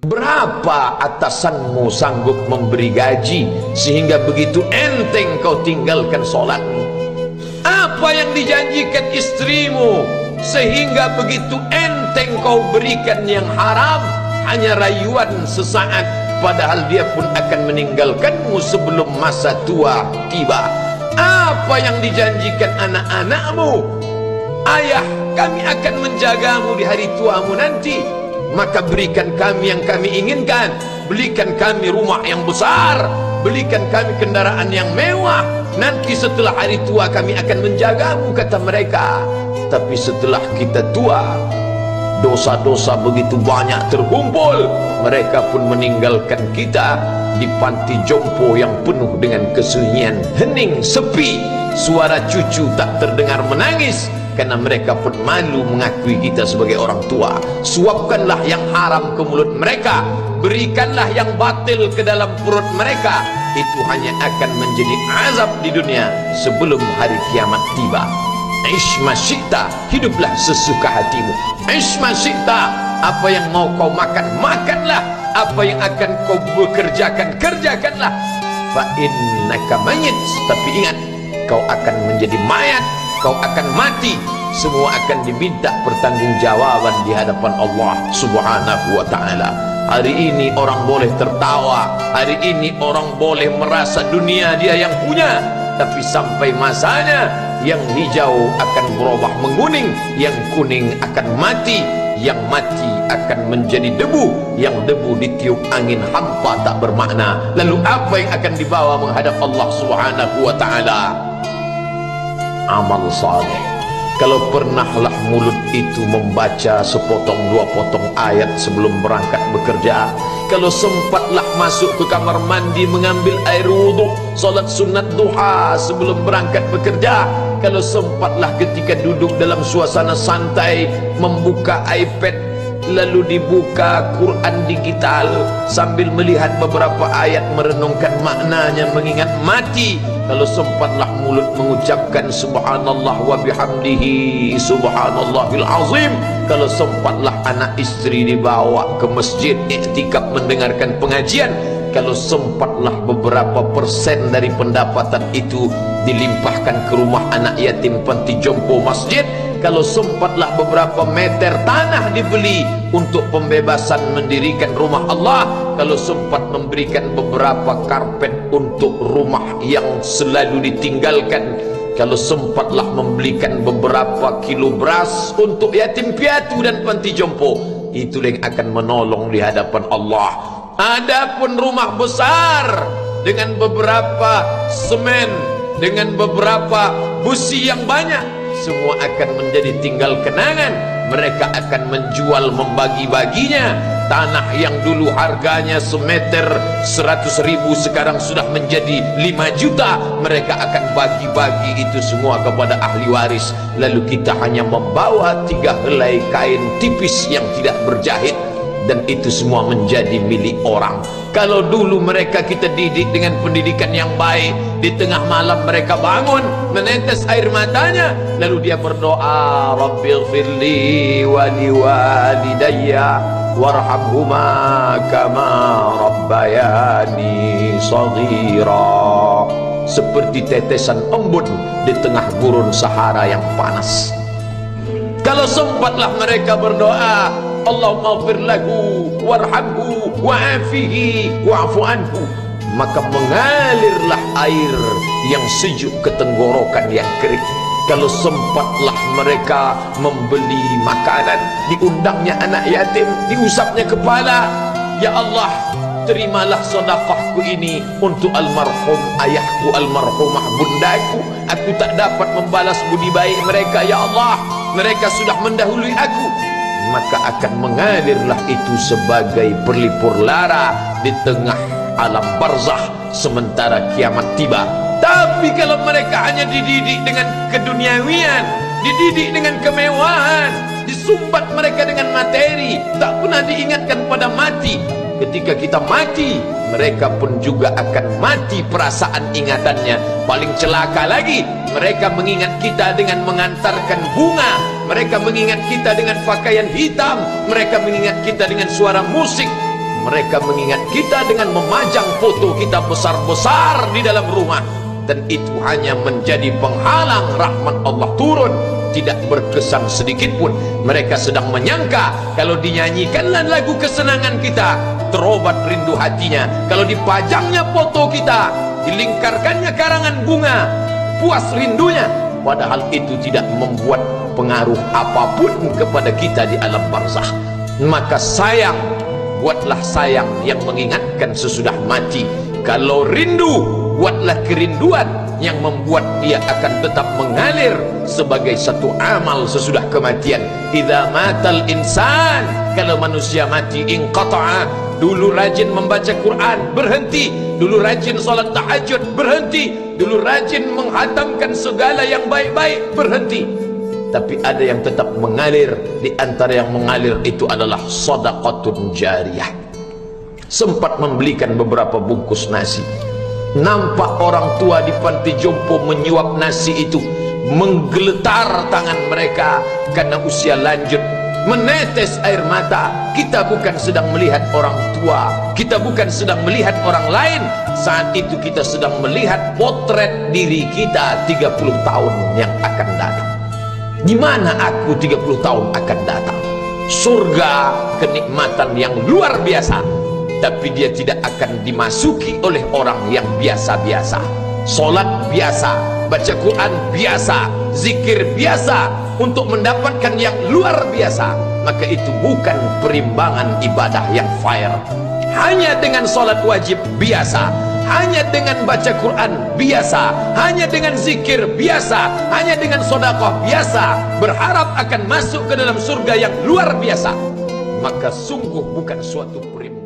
Berapa atasanmu sanggup memberi gaji sehingga begitu enteng kau tinggalkan sholatmu? Apa yang dijanjikan istrimu sehingga begitu enteng kau berikan yang haram? Hanya rayuan sesaat, padahal dia pun akan meninggalkanmu sebelum masa tua tiba. Apa yang dijanjikan anak-anakmu? Ayah, kami akan menjagamu di hari tuamu nanti, maka berikan kami yang kami inginkan. Belikan kami rumah yang besar, belikan kami kendaraan yang mewah. Nanti setelah hari tua kami akan menjagamu, kata mereka. Tapi setelah kita tua, dosa-dosa begitu banyak terkumpul, mereka pun meninggalkan kita di panti jompo yang penuh dengan kesunyian, hening, sepi. Suara cucu tak terdengar menangis, karena mereka pun malu mengakui kita sebagai orang tua. Suapkanlah yang haram ke mulut mereka, berikanlah yang batil ke dalam perut mereka. Itu hanya akan menjadi azab di dunia sebelum hari kiamat tiba. Ish masyikta, hiduplah sesuka hatimu. Ish masyikta, apa yang mau kau makan, makanlah. Apa yang akan kau bekerjakan, kerjakanlah. Fa innaka mayyit, tapi ingat, kau akan menjadi mayat, kau akan mati. Semua akan diminta pertanggungjawaban di hadapan Allah Subhanahu wa ta'ala. Hari ini orang boleh tertawa, hari ini orang boleh merasa dunia dia yang punya, tapi sampai masanya yang hijau akan berubah menguning, yang kuning akan mati, yang mati akan menjadi debu, yang debu ditiup angin hampa tak bermakna. Lalu apa yang akan dibawa menghadap Allah Subhanahu wa ta'ala? Amal saleh. Kalau pernahlah mulut itu membaca sepotong dua potong ayat sebelum berangkat bekerja, kalau sempatlah masuk ke kamar mandi mengambil air wudhu, solat sunat duha sebelum berangkat bekerja, kalau sempatlah ketika duduk dalam suasana santai membuka iPad lalu dibuka Quran digital sambil melihat beberapa ayat merenungkan maknanya mengingat mati, kalau sempatlah mulut mengucapkan subhanallah wa bihamdihi subhanallahil azim, kalau sempatlah anak istri dibawa ke masjid iktikaf mendengarkan pengajian, kalau sempatlah beberapa persen dari pendapatan itu dilimpahkan ke rumah anak yatim panti jompo masjid, kalau sempatlah beberapa meter tanah dibeli untuk pembebasan mendirikan rumah Allah, kalau sempat memberikan beberapa karpet untuk rumah yang selalu ditinggalkan, kalau sempatlah membelikan beberapa kilo beras untuk yatim piatu dan panti jompo, itu yang akan menolong di hadapan Allah. Adapun rumah besar dengan beberapa semen, dengan beberapa busi yang banyak, semua akan menjadi tinggal kenangan. Mereka akan menjual, membagi-baginya. Tanah yang dulu harganya semeter 100.000 sekarang sudah menjadi 5 juta. Mereka akan bagi-bagi itu semua kepada ahli waris. Lalu kita hanya membawa 3 helai kain tipis yang tidak berjahit, dan itu semua menjadi milik orang. Kalau dulu mereka kita didik dengan pendidikan yang baik, di tengah malam mereka bangun menetes air matanya, lalu dia berdoa, Rabbighfirli wa liwalidayya warhamhuma kama rabbayani shaghira, seperti tetesan embun di tengah gurun Sahara yang panas. Kalau sempatlah mereka berdoa, Allahumma ighfir lahu warhamhu wa'afihi wa'fu anhu, maka mengalirlah air yang sejuk ke tenggorokan yang kering. Kalau sempatlah mereka membeli makanan, diundangnya anak yatim, diusapnya kepala, ya Allah, terimalah sedekahku ini untuk almarhum ayahku, almarhumah bundaku. Aku tak dapat membalas budi baik mereka, ya Allah, mereka sudah mendahului aku. Maka akan mengalirlah itu sebagai perlipur lara di tengah alam barzakh sementara kiamat tiba. Tapi kalau mereka hanya dididik dengan keduniawian, dididik dengan kemewahan, disumbat mereka dengan materi, tak pernah diingatkan pada mati. Ketika kita mati, mereka pun juga akan mati perasaan ingatannya. Paling celaka lagi, mereka mengingat kita dengan mengantarkan bunga, mereka mengingat kita dengan pakaian hitam, mereka mengingat kita dengan suara musik. Mereka mengingat kita dengan memajang foto kita besar-besar di dalam rumah, dan itu hanya menjadi penghalang rahmat Allah turun. Tidak berkesan sedikit pun. Mereka sedang menyangka kalau dinyanyikanlah lagu kesenangan kita, terobat rindu hatinya. Kalau dipajangnya foto kita, dilingkarkannya karangan bunga, puas rindunya. Padahal itu tidak membuat pengaruh apapun kepada kita di alam barzakh. Maka sayang, buatlah sayang yang mengingatkan sesudah mati. Kalau rindu, buatlah kerinduan yang membuat dia akan tetap mengalir sebagai satu amal sesudah kematian. Idza matal insan, kalau manusia mati, inqata'a, dulu rajin membaca Quran, berhenti. Dulu rajin salat tahajud, berhenti. Dulu rajin menghatamkan segala yang baik-baik, berhenti. Tapi ada yang tetap mengalir. Di antara yang mengalir itu adalah sedekatun jariyah. Sempat membelikan beberapa bungkus nasi, nampak orang tua di panti jompo menyuap nasi itu, menggeletar tangan mereka karena usia lanjut, menetes air mata. Kita bukan sedang melihat orang tua, kita bukan sedang melihat orang lain. Saat itu kita sedang melihat potret diri kita 30 tahun yang akan datang. Di mana aku 30 tahun akan datang? Surga, kenikmatan yang luar biasa, tapi dia tidak akan dimasuki oleh orang yang biasa-biasa. Solat biasa, baca Quran biasa, zikir biasa, untuk mendapatkan yang luar biasa, maka itu bukan perimbangan ibadah yang fair. Hanya dengan solat wajib biasa, hanya dengan baca Quran biasa, hanya dengan zikir biasa, hanya dengan sedekah biasa, berharap akan masuk ke dalam surga yang luar biasa, maka sungguh bukan suatu perimbangan.